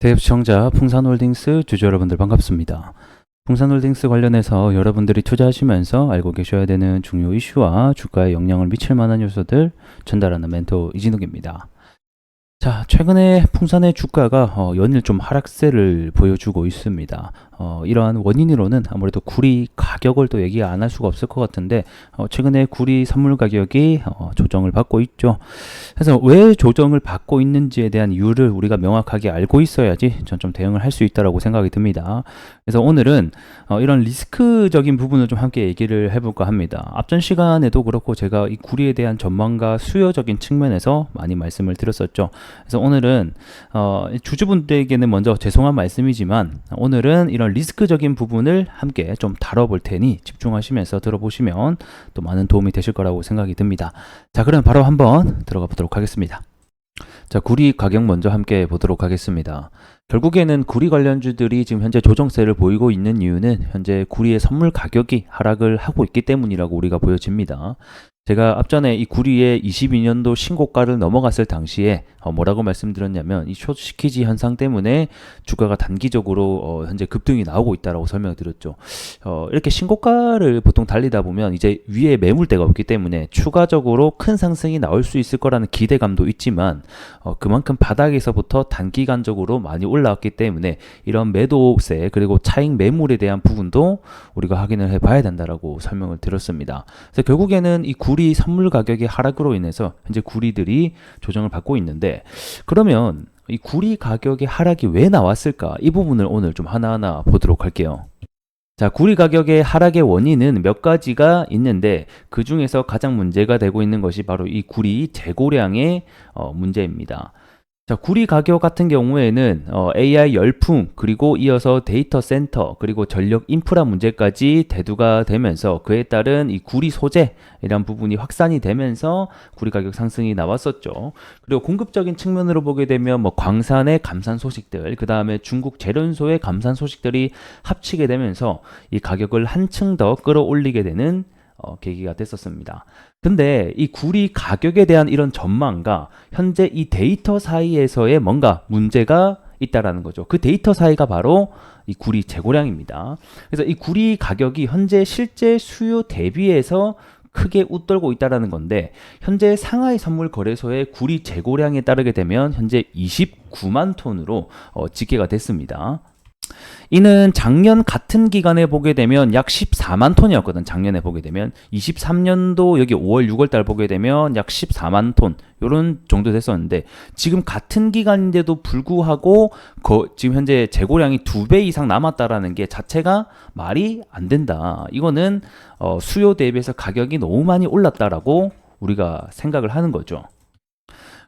대입 시청자 풍산홀딩스 주주 여러분들 반갑습니다. 풍산홀딩스 관련해서 여러분들이 투자하시면서 알고 계셔야 되는 중요 이슈와 주가에 영향을 미칠 만한 요소들 전달하는 멘토 이진욱입니다. 자, 최근에 풍산의 주가가 연일 좀 하락세를 보여주고 있습니다. 이러한 원인으로는 아무래도 구리 가격을 또 얘기 안 할 수가 없을 것 같은데 최근에 구리 선물 가격이 조정을 받고 있죠. 그래서 왜 조정을 받고 있는지에 대한 이유를 우리가 명확하게 알고 있어야지 전 좀 대응을 할 수 있다라고 생각이 듭니다. 그래서 오늘은 이런 리스크적인 부분을 좀 함께 얘기를 해볼까 합니다. 앞전 시간에도 그렇고 제가 이 구리에 대한 전망과 수요적인 측면에서 많이 말씀을 드렸었죠. 그래서 오늘은 주주분들에게는 먼저 죄송한 말씀이지만 오늘은 이런 리스크적인 부분을 함께 좀 다뤄볼 테니 집중하시면서 들어보시면 또 많은 도움이 되실 거라고 생각이 듭니다. 자, 그럼 바로 한번 들어가 보도록 하겠습니다. 자, 구리 가격 먼저 함께 보도록 하겠습니다. 결국에는 구리 관련주들이 지금 현재 조정세를 보이고 있는 이유는 현재 구리의 선물 가격이 하락을 하고 있기 때문이라고 우리가 보여집니다. 제가 앞전에 이 구리의 22년도 신고가를 넘어갔을 당시에 뭐라고 말씀드렸냐면 이 숏시키지 현상 때문에 주가가 단기적으로 현재 급등이 나오고 있다라고 설명드렸죠. 이렇게 신고가를 보통 달리다 보면 이제 위에 매물대가 없기 때문에 추가적으로 큰 상승이 나올 수 있을 거라는 기대감도 있지만 그만큼 바닥에서부터 단기간적으로 많이 올라왔기 때문에 이런 매도세 그리고 차익 매물에 대한 부분도 우리가 확인을 해봐야 된다라고 설명을 드렸습니다. 그래서 결국에는 이 구리 선물 가격의 하락으로 인해서 현재 구리들이 조정을 받고 있는데 그러면 이 구리 가격의 하락이 왜 나왔을까? 이 부분을 오늘 좀 하나하나 보도록 할게요. 자, 구리 가격의 하락의 원인은 몇 가지가 있는데 그 중에서 가장 문제가 되고 있는 것이 바로 이 구리 재고량의 문제입니다. 자, 구리 가격 같은 경우에는 AI 열풍 그리고 이어서 데이터 센터 그리고 전력 인프라 문제까지 대두가 되면서 그에 따른 이 구리 소재 이런 부분이 확산이 되면서 구리 가격 상승이 나왔었죠. 그리고 공급적인 측면으로 보게 되면 뭐 광산의 감산 소식들 그 다음에 중국 재련소의 감산 소식들이 합치게 되면서 이 가격을 한층 더 끌어올리게 되는 계기가 됐었습니다. 근데 이 구리 가격에 대한 이런 전망과 현재 이 데이터 사이에서의 뭔가 문제가 있다라는 거죠. 그 데이터 사이가 바로 이 구리 재고량입니다. 그래서 이 구리 가격이 현재 실제 수요 대비해서 크게 웃돌고 있다라는 건데 현재 상하이 선물 거래소의 구리 재고량에 따르게 되면 현재 29만 톤으로 집계가 됐습니다. 이는 작년 같은 기간에 보게 되면 약 14만 톤이었거든. 작년에 보게 되면 23년도 여기 5월 6월 달 보게 되면 약 14만 톤 요런 정도 됐었는데 지금 같은 기간인데도 불구하고 지금 현재 재고량이 2배 이상 남았다라는 게 자체가 말이 안 된다. 이거는 수요 대비해서 가격이 너무 많이 올랐다라고 우리가 생각을 하는 거죠.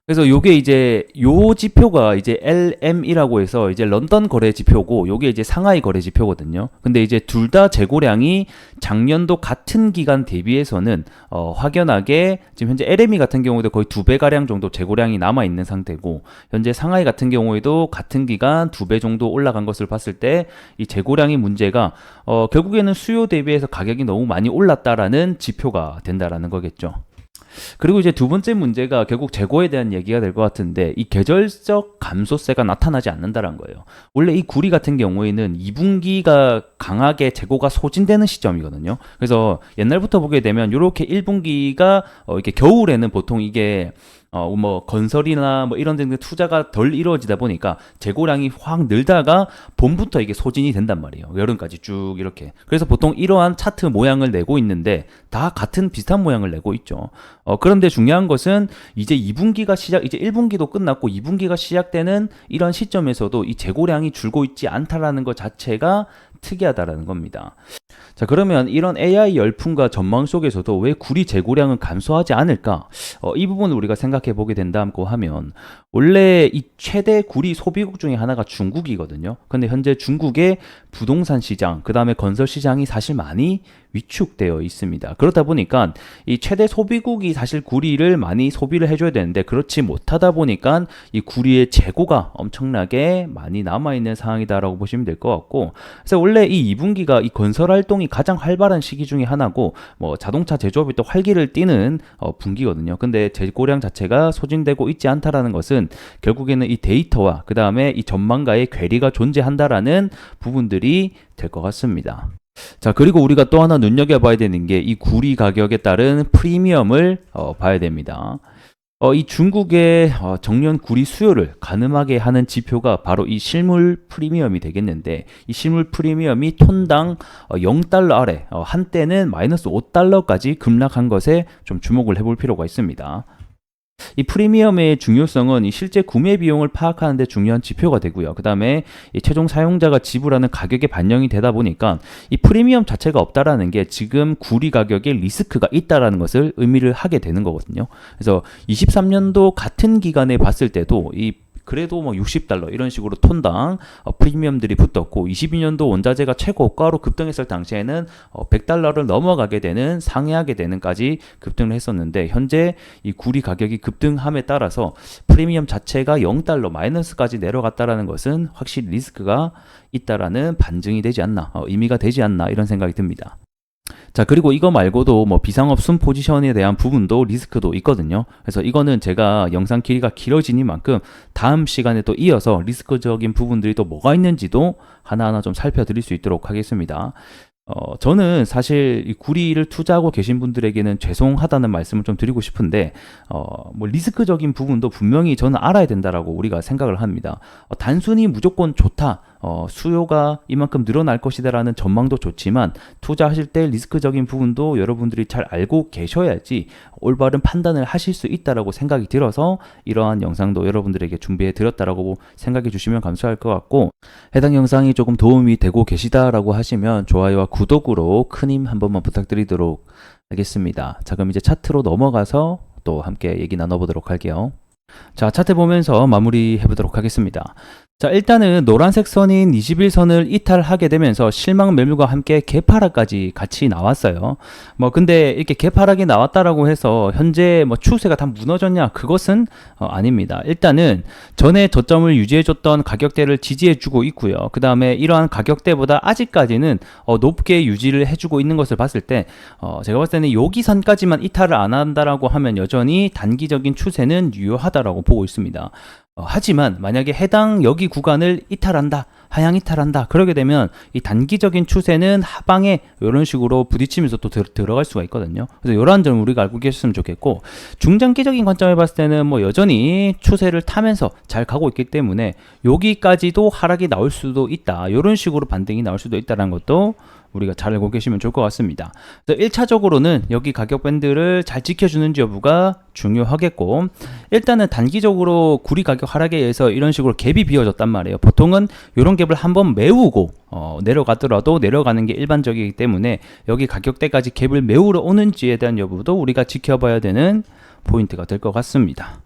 그래서 요게 이제 요 지표가 이제 LM이라고 해서 이제 런던 거래 지표고 요게 이제 상하이 거래 지표거든요. 근데 이제 둘 다 재고량이 작년도 같은 기간 대비해서는 확연하게 지금 현재 LME 같은 경우도 거의 2배 가량 정도 재고량이 남아 있는 상태고 현재 상하이 같은 경우에도 같은 기간 2배 정도 올라간 것을 봤을 때 이 재고량의 문제가 결국에는 수요 대비해서 가격이 너무 많이 올랐다라는 지표가 된다라는 거겠죠. 그리고 이제 두 번째 문제가 결국 재고에 대한 얘기가 될 것 같은데 이 계절적 감소세가 나타나지 않는다는 거예요. 원래 이 구리 같은 경우에는 2분기가 강하게 재고가 소진되는 시점이거든요. 그래서 옛날부터 보게 되면 이렇게 1분기가 이렇게 겨울에는 보통 이게 뭐 건설이나 뭐 이런 데 투자가 덜 이루어지다 보니까 재고량이 확 늘다가 봄부터 이게 소진이 된단 말이에요. 여름까지 쭉 이렇게. 그래서 보통 이러한 차트 모양을 내고 있는데 다 같은 비슷한 모양을 내고 있죠. 그런데 중요한 것은 이제 2분기가 이제 1분기도 끝났고 2분기가 시작되는 이런 시점에서도 이 재고량이 줄고 있지 않다라는 것 자체가 특이하다라는 겁니다. 자, 그러면 이런 AI 열풍과 전망 속에서도 왜 구리 재고량은 감소하지 않을까? 이 부분을 우리가 생각해 보게 된다고 하면 원래 이 최대 구리 소비국 중에 하나가 중국이거든요. 근데 현재 중국의 부동산 시장, 그 다음에 건설 시장이 사실 많이 위축되어 있습니다. 그렇다 보니까 이 최대 소비국이 사실 구리를 많이 소비를 해줘야 되는데 그렇지 못하다 보니까 이 구리의 재고가 엄청나게 많이 남아있는 상황이다라고 보시면 될 것 같고 그래서 원래 이 2분기가 이 건설 활동이 가장 활발한 시기 중에 하나고 뭐 자동차 제조업이 또 활기를 띠는 분기거든요. 근데 재고량 자체가 소진되고 있지 않다라는 것은 것은 결국에는 이 데이터와 그 다음에 이 전망가의 괴리가 존재한다라는 부분들이 될 것 같습니다. 자, 그리고 우리가 또 하나 눈여겨봐야 되는 게 이 구리 가격에 따른 프리미엄을 봐야 됩니다. 이 중국의 정년 구리 수요를 가늠하게 하는 지표가 바로 이 실물 프리미엄이 되겠는데, 이 실물 프리미엄이 톤당 0달러 아래, 한때는 마이너스 5달러까지 급락한 것에 좀 주목을 해볼 필요가 있습니다. 이 프리미엄의 중요성은 이 실제 구매 비용을 파악하는 데 중요한 지표가 되고요. 그 다음에 이 최종 사용자가 지불하는 가격에 반영이 되다 보니까 이 프리미엄 자체가 없다라는 게 지금 구리 가격에 리스크가 있다라는 것을 의미를 하게 되는 거거든요. 그래서 23년도 같은 기간에 봤을 때도 그래도 뭐 60달러 이런 식으로 톤당 프리미엄들이 붙었고, 22년도 원자재가 최고가로 급등했을 당시에는 100달러를 넘어가게 되는, 상회하게 되는까지 급등을 했었는데, 현재 이 구리 가격이 급등함에 따라서 프리미엄 자체가 0달러 마이너스까지 내려갔다라는 것은 확실히 리스크가 있다라는 반증이 되지 않나, 의미가 되지 않나, 이런 생각이 듭니다. 자, 그리고 이거 말고도 뭐 비상업 순 포지션에 대한 부분도 리스크도 있거든요. 그래서 이거는 제가 영상 길이가 길어지니만큼 다음 시간에 또 이어서 리스크적인 부분들이 또 뭐가 있는지도 하나하나 좀 살펴드릴 수 있도록 하겠습니다. 저는 사실 이 구리를 투자하고 계신 분들에게는 죄송하다는 말씀을 좀 드리고 싶은데, 뭐 리스크적인 부분도 분명히 저는 알아야 된다라고 우리가 생각을 합니다. 단순히 무조건 좋다, 수요가 이만큼 늘어날 것이다라는 전망도 좋지만, 투자하실 때 리스크적인 부분도 여러분들이 잘 알고 계셔야지 올바른 판단을 하실 수 있다라고 생각이 들어서 이러한 영상도 여러분들에게 준비해 드렸다라고 생각해 주시면 감사할 것 같고, 해당 영상이 조금 도움이 되고 계시다라고 하시면 좋아요와 구독으로 큰 힘 한 번만 부탁드리도록 하겠습니다. 자, 그럼 이제 차트로 넘어가서 또 함께 얘기 나눠보도록 할게요. 자, 차트 보면서 마무리 해보도록 하겠습니다. 자, 일단은 노란색 선인 21선을 이탈하게 되면서 실망 매물과 함께 개파락까지 같이 나왔어요. 근데 이렇게 개파락이 나왔다라고 해서 현재 추세가 다 무너졌냐? 그것은 아닙니다. 일단은 전에 저점을 유지해줬던 가격대를 지지해주고 있고요. 그 다음에 이러한 가격대보다 아직까지는 높게 유지를 해주고 있는 것을 봤을 때, 제가 봤을 때는 여기 선까지만 이탈을 안 한다라고 하면 여전히 단기적인 추세는 유효하다라고 보고 있습니다. 하지만 만약에 해당 여기 구간을 이탈한다, 하향 이탈한다, 그러게 되면 이 단기적인 추세는 하방에 이런 식으로 부딪히면서 또 들어갈 수가 있거든요. 그래서 이러한 점 우리가 알고 계셨으면 좋겠고, 중장기적인 관점에 봤을 때는 여전히 추세를 타면서 잘 가고 있기 때문에 여기까지도 하락이 나올 수도 있다, 이런 식으로 반등이 나올 수도 있다는 것도 우리가 잘 알고 계시면 좋을 것 같습니다. 1차적으로는 여기 가격 밴드를 잘 지켜주는지 여부가 중요하겠고, 일단은 단기적으로 구리 가격 하락에 의해서 이런 식으로 갭이 비어졌단 말이에요. 보통은 이런 갭을 한번 메우고 내려가더라도 내려가는 게 일반적이기 때문에 여기 가격대까지 갭을 메우러 오는지에 대한 여부도 우리가 지켜봐야 되는 포인트가 될 것 같습니다.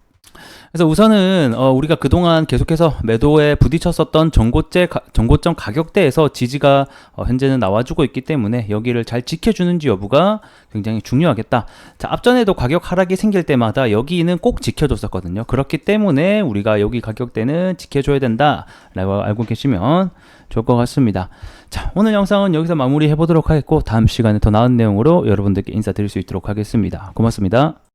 그래서 우선은 우리가 그동안 계속해서 매도에 부딪혔었던 전고점 가격대에서 지지가 현재는 나와주고 있기 때문에 여기를 잘 지켜주는지 여부가 굉장히 중요하겠다. 자, 앞전에도 가격 하락이 생길 때마다 여기는 꼭 지켜줬었거든요. 그렇기 때문에 우리가 여기 가격대는 지켜줘야 된다라고 알고 계시면 좋을 것 같습니다. 자, 오늘 영상은 여기서 마무리 해보도록 하겠고, 다음 시간에 더 나은 내용으로 여러분들께 인사드릴 수 있도록 하겠습니다. 고맙습니다.